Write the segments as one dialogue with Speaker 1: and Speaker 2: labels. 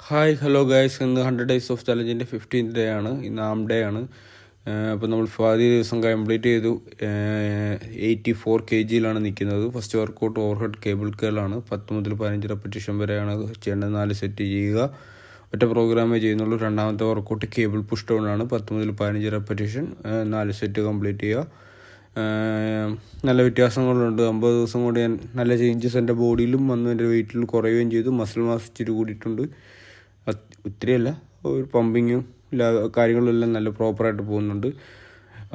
Speaker 1: Hi hello guys, ഇന്ന് 100 days of ചലഞ്ചിൻ്റെ 15th day ആണ്. ഇന്ന് ആം ഡേ ആണ്. അപ്പോൾ നമ്മൾ ആദ്യ ദിവസം കംപ്ലീറ്റ് ചെയ്തു. 84 kg നിൽക്കുന്നത്. ഫസ്റ്റ് വർക്കൗട്ട് ഓവർഹെഡ് കേബിൾ കേളാണ്. 10 മുതൽ 15 റെപ്പറ്റീഷൻ വരെയാണ് ചെയ്യേണ്ടത്. 4 സെറ്റ് ചെയ്യുക. ഒറ്റ പ്രോഗ്രാമേ ചെയ്യുന്നുള്ളൂ. രണ്ടാമത്തെ വർക്കൗട്ട് കേബിൾ പുഷ് ഡൗൺ ആണ്. 10 മുതൽ 15 റെപ്പറ്റീഷൻ, 4 സെറ്റ് കംപ്ലീറ്റ് ചെയ്യുക. നല്ല വ്യത്യാസങ്ങളുണ്ട്. 50 ദിവസം കൊണ്ട് ഞാൻ നല്ല ചേഞ്ചസ് എൻ്റെ ബോഡിയിലും വന്നു. എൻ്റെ വെയിറ്റിൽ കുറയുകയും ചെയ്തു. മസിൽ മാസ് ഇച്ചിരി കൂടിയിട്ടുണ്ട്. ഒത്തിരിയല്ല, ഒരു പമ്പിങ്ങും കാര്യങ്ങളും എല്ലാം നല്ല പ്രോപ്പറായിട്ട് പോകുന്നുണ്ട്.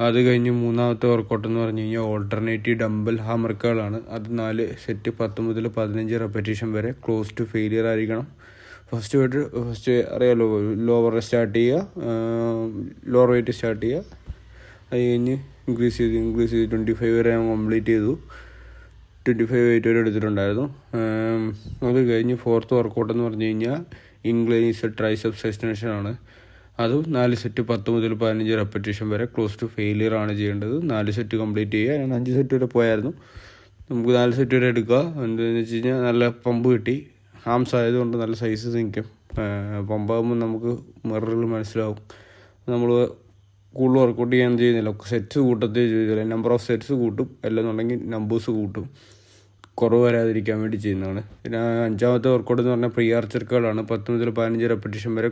Speaker 1: അത് കഴിഞ്ഞ് മൂന്നാമത്തെ വർക്കൗട്ട് എന്ന് പറഞ്ഞു കഴിഞ്ഞാൽ ഓൾട്ടർനേറ്റീവ് ഡംബൽ ഹാമർ കേളാണ്. അത് 4 സെറ്റ് 10 മുതൽ 15 റെപ്പറ്റീഷൻ വരെ ക്ലോസ് ടു ഫെയിലിയർ ആയിരിക്കണം. ഫസ്റ്റ് അറിയാലോ, ലോവർ സ്റ്റാർട്ട് ചെയ്യുക, ലോവർ വെയിറ്റ് സ്റ്റാർട്ട് ചെയ്യുക. അത് കഴിഞ്ഞ് ഇൻക്രീസ് ചെയ്ത് 25 വരെ ഞാൻ കംപ്ലീറ്റ് ചെയ്തു. 25 വെയിറ്റ് വരെ എടുത്തിട്ടുണ്ടായിരുന്നു. അത് കഴിഞ്ഞ് ഫോർത്ത് വർക്കൗട്ട് എന്ന് പറഞ്ഞു കഴിഞ്ഞാൽ ഇൻക്ലൈൻസ് ട്രൈസെപ്സ് എക്സ്റ്റൻഷൻ ആണ്. അത് 4 സെറ്റ് 10 മുതൽ 15 റെപ്പറ്റീഷൻ വരെ ക്ലോസ് ടു ഫെയിലിയർ ആണ് ചെയ്യേണ്ടത്. 4 സെറ്റ് കംപ്ലീറ്റ് ചെയ്യുക. ഞാൻ 5 സെറ്റ് വരെ പോയായിരുന്നു. നമുക്ക് 4 സെറ്റ് വരെ എടുക്കുക. എന്താണെന്ന് വെച്ച് കഴിഞ്ഞാൽ നല്ല പമ്പ് കിട്ടി. ആംസ് ആയതുകൊണ്ട് നല്ല സൈസ് നിൽക്കും. പമ്പാകുമ്പോൾ നമുക്ക് മിററിൽ മനസ്സിലാവും. നമ്മൾ കൂടുതൽ വർക്കൗട്ട് ചെയ്യാൻ ചെയ്യുന്നില്ല, സെറ്റ്സ് കൂട്ടത്തേ ചെയ്തില്ല. നമ്പർ ഓഫ് സെറ്റ്സ് കൂട്ടും, അല്ലെന്നുണ്ടെങ്കിൽ നമ്പേഴ്സ് കൂട്ടും. കുറവ് വരാതിരിക്കാൻ വേണ്ടി ചെയ്യുന്നതാണ്. പിന്നെ അഞ്ചാമത്തെ വർക്കൗട്ട് എന്ന് പറഞ്ഞാൽ പ്രീ ആർച്ചർ കേളാണ്. 10 മുതൽ 15 റെപ്പറ്റീഷൻ വരെ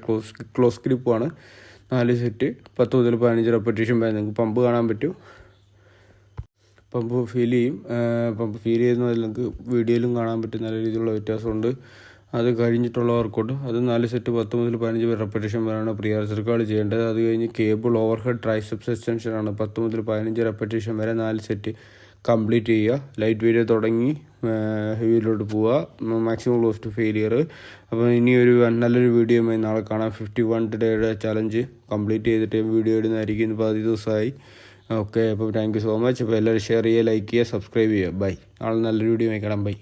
Speaker 1: ക്ലോസ് ഗ്രിപ്പാണ്. 4 സെറ്റ് 10 മുതൽ 15 റെപ്പറ്റീഷൻ വരെ. നിങ്ങൾക്ക് പമ്പ് കാണാൻ പറ്റും, പമ്പ് ഫീൽ ചെയ്യും. പമ്പ് ഫീൽ ചെയ്യുന്നതിൽ നിങ്ങൾക്ക് വീഡിയോയിലും കാണാൻ പറ്റും. നല്ല രീതിയിലുള്ള വ്യത്യാസമുണ്ട്. അത് കഴിഞ്ഞിട്ടുള്ള വർക്കൗട്ട്, അത് 4 സെറ്റ് 10 മുതൽ 15 റെപ്പറ്റീഷൻ വരെയാണ് പ്രീ ആർച്ചർ കേൾ ചെയ്യേണ്ടത്. അത് കഴിഞ്ഞ് കേബിൾ ഓവർഹെഡ് ട്രൈസെപ്സ് എക്സ്റ്റൻഷൻ ആണ്. 10 മുതൽ 15 റെപ്പറ്റീഷൻ വരെ 4 സെറ്റ് കംപ്ലീറ്റ് ചെയ്യുക. ലൈറ്റ് വെയിറ്റ് തുടങ്ങി ഹെവിയിലോട്ട് പോവുക. Maximum close to failure. അപ്പോൾ ഇനി നല്ലൊരു വീഡിയോയുമായി നാളെ കാണാം. 51 ഡേയുടെ ചലഞ്ച് കംപ്ലീറ്റ് ചെയ്തിട്ട് വീഡിയോ ഇടുന്നതായിരിക്കും. ഇന്ന് 10 ദിവസമായി. ഓക്കെ, അപ്പോൾ താങ്ക് യു സോ മച്ച്. അപ്പോൾ എല്ലാവരും ഷെയർ ചെയ്യുക, ലൈക്ക് ചെയ്യുക, സബ്സ്ക്രൈബ് ചെയ്യുക. ബൈ. നാളെ നല്ലൊരു വീഡിയോ കാണാം. ബൈ.